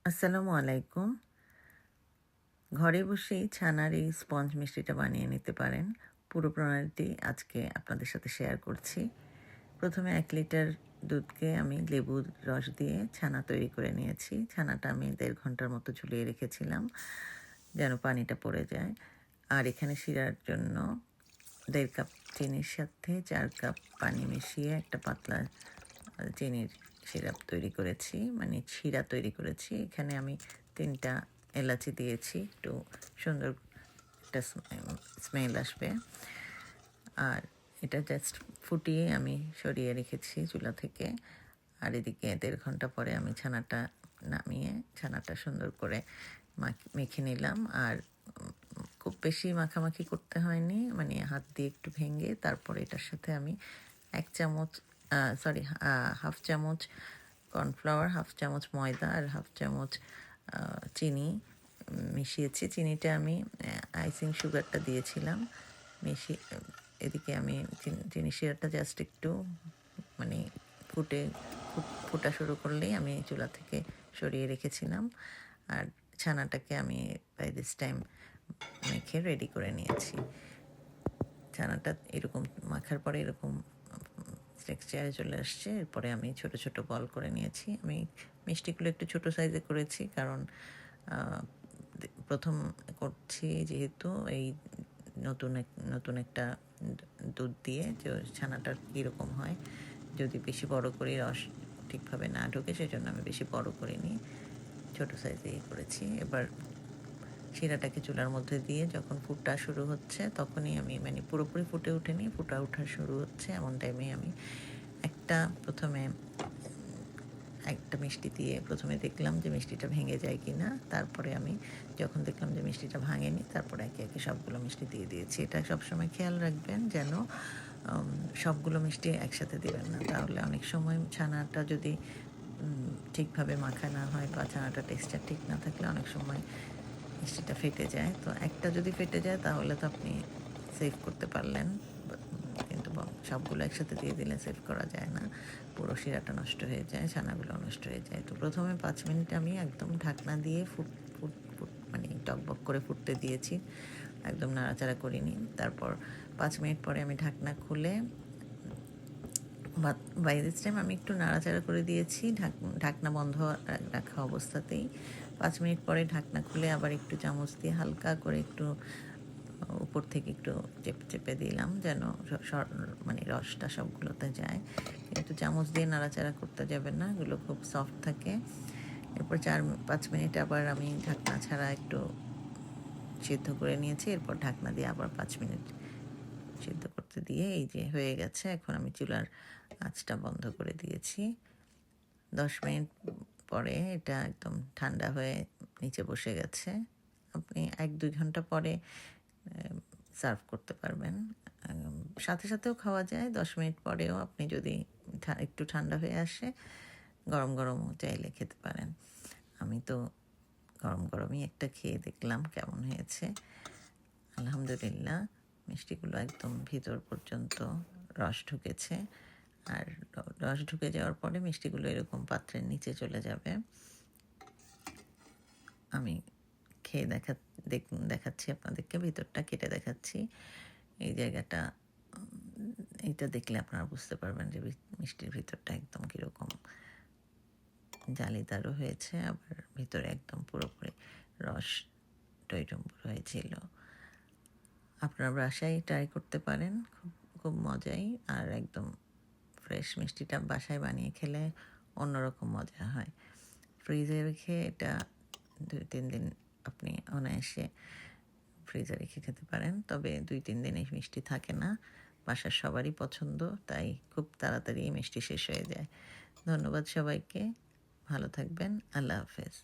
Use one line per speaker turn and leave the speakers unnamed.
আসসালামু আলাইকুম। ঘরে বসেই ছানার এই স্পঞ্জ মিষ্টিটা বানিয়ে নিতে পারেন। পুরো প্রণালীটি আজকে আপনাদের সাথে শেয়ার করছি। প্রথমে 1 লিটার দুধকে আমি লেবুর রস দিয়ে ছানা তৈরি করে নিয়েছি। ছানাটা আমি 1.5 ঘন্টার মতো ঝুলিয়ে রেখেছিলাম যেন পানিটা পড়ে যায়। আর এখানে শিরার জন্য 1.5 কাপ চিনির সাথে 4 কাপ পানি মিশিয়ে একটা পাতলা চিনির সিরাপ তৈরি করেছি, মানে শিরা তৈরি করেছি। এখানে আমি 3টা এলাচি দিয়েছি, একটু সুন্দর একটা স্মেল আসবে। আর এটা জাস্ট ফুটিয়ে আমি সরিয়ে রেখেছি চুলা থেকে। আর এদিকে 1.5 ঘন্টা পরে আমি ছানাটা নামিয়ে ছানাটা সুন্দর করে মেখে নিলাম। আর খুব বেশি মাখামাখি করতে হয়নি, মানে হাত দিয়ে একটু ভেঙে তারপরে এটার সাথে আমি 1 চামচ হাফ চামচ কর্নফ্লাওয়ার, হাফ চামচ ময়দা আর হাফ চামচ চিনি মিশিয়েছি। চিনিটা আমি আইসিং সুগারটা দিয়েছিলাম মিশিয়ে। এদিকে আমি চিনি শিরাটা জাস্ট একটু মানে ফোটা শুরু করলেই আমি চুলা থেকে সরিয়ে রেখেছিলাম। আর ছানাটাকে আমি বাই দিস টাইম মেখে রেডি করে নিয়েছি। ছানাটা এরকম মাখার পরে এরকম টেক্সচারে চলে আসছে। এরপরে আমি ছোট ছোট বল করে নিয়েছি। আমি মিষ্টিগুলো একটু ছোট সাইজে করেছি, কারণ প্রথম করছি যেহেতু এই নতুন একটা দুধ দিয়ে যে ছানাটা কীরকম হয়, যদি বেশি বড় করে রস ঠিকভাবে না ঢোকে সেজন্য আমি বেশি বড় করিনি, ছোট সাইজে করেছি। এবার শিরাটাকে চুলার মধ্যে দিয়ে যখন ফুটা শুরু হচ্ছে তখনই আমি, মানে পুরোপুরি ফুটে ওঠেনি, ফুটা ওঠা শুরু হচ্ছে এমন টাইমে আমি প্রথমে একটা মিষ্টি দিয়ে প্রথমে দেখলাম যে মিষ্টিটা ভেঙে যায় কি না। তারপরে আমি যখন দেখলাম যে মিষ্টিটা ভাঙেনি, তারপরে একে একে সবগুলো মিষ্টি দিয়ে দিয়েছি। এটা সবসময় খেয়াল রাখবেন যেন সবগুলো মিষ্টি একসাথে দেবেন না, তাহলে অনেক সময় ছানাটা যদি ঠিকভাবে মাখা না হয় বা ছানাটা টেক্সচার ঠিক না থাকলে অনেক সময় মিষ্টিটা ফেটে যায়। তো একটা যদি ফেটে যায় তাহলে তো আপনি সেভ করতে পারলেন, কিন্তু সবগুলো একসাথে দিয়ে দিলে সেভ করা যায় না, পুরো শিরাটা নষ্ট হয়ে যায়, ছানাগুলো নষ্ট হয়ে যায়। তো প্রথমে 5 মিনিট আমি একদম ঢাকনা দিয়ে মানে টকবক করে ফুটতে দিয়েছি, একদম নাড়াচাড়া করিনি। তারপর 5 মিনিট পরে আমি ঢাকনা খুলে, বাই দিস টাইম আমি একটু নাড়াচাড়া করে দিয়েছি ঢাকনা বন্ধ রাখা অবস্থাতেই। 5 মিনিট পরে ঢাকনা খুলে আবার একটু চামচ দিয়ে হালকা করে একটু উপর থেকে একটু চেপে চেপে দিলাম যেন মানে রসটা সবগুলোতে যায়, কিন্তু চামচ দিয়ে নাড়াচাড়া করতে যাবে না, এগুলো খুব সফট থাকে। এরপর 4-5 মিনিট আবার আমি ঢাকনা ছাড়া একটু সিদ্ধ করে নিয়েছি। এরপর ঢাকনা দিয়ে আবার 5 মিনিট সিদ্ধ করতে দিয়ে এই যে হয়ে গেছে। এখন আমি চুলার আঁচটা বন্ধ করে দিয়েছি। 10 মিনিট পরে এটা একদম ঠান্ডা হয়ে নিচে বসে গেছে। আপনি 1-2 ঘন্টা পরে সার্ভ করতে পারবেন। সাথে সাথেও খাওয়া যায়, 10 মিনিট পরেও আপনি যদি একটু ঠান্ডা হয়ে আসে গরম গরমও চাইলে খেতে পারেন। আমি তো গরম গরমই একটা খেয়ে দেখলাম কেমন হয়েছে। আলহামদুলিল্লাহ, মিষ্টিগুলো একদম ভিতর পর্যন্ত রস ঢুকেছে। আর রস ঢুকে যাওয়ার পরে মিষ্টিগুলো এরকম পাত্রের নিচে চলে যাবে। আমি খেয়ে দেখাচ্ছি আপনাদেরকে, ভিতরটা কেটে দেখাচ্ছি। এই জায়গাটা, এইটা দেখলে আপনারা বুঝতে পারবেন যে মিষ্টির ভিতরটা একদম কীরকম জালিদারও হয়েছে, আবার ভিতরে একদম পুরোপুরি রস টইটম্বুর হয়েছিল। আপনারা বাসায় ট্রাই করতে পারেন, খুব খুব মজাই। আর একদম ফ্রেশ মিষ্টিটা বাসায় বানিয়ে খেলে অন্যরকম মজা হয়। ফ্রিজে রেখে এটা 2-3 দিন আপনি অনায়াসে ফ্রিজে রেখে খেতে পারেন, তবে 2-3 দিন এই মিষ্টি থাকে না, বাসার সবারই পছন্দ, তাই খুব তাড়াতাড়ি মিষ্টি শেষ হয়ে যায়। ধন্যবাদ সবাইকে, ভালো থাকবেন, আল্লাহ হাফেজ।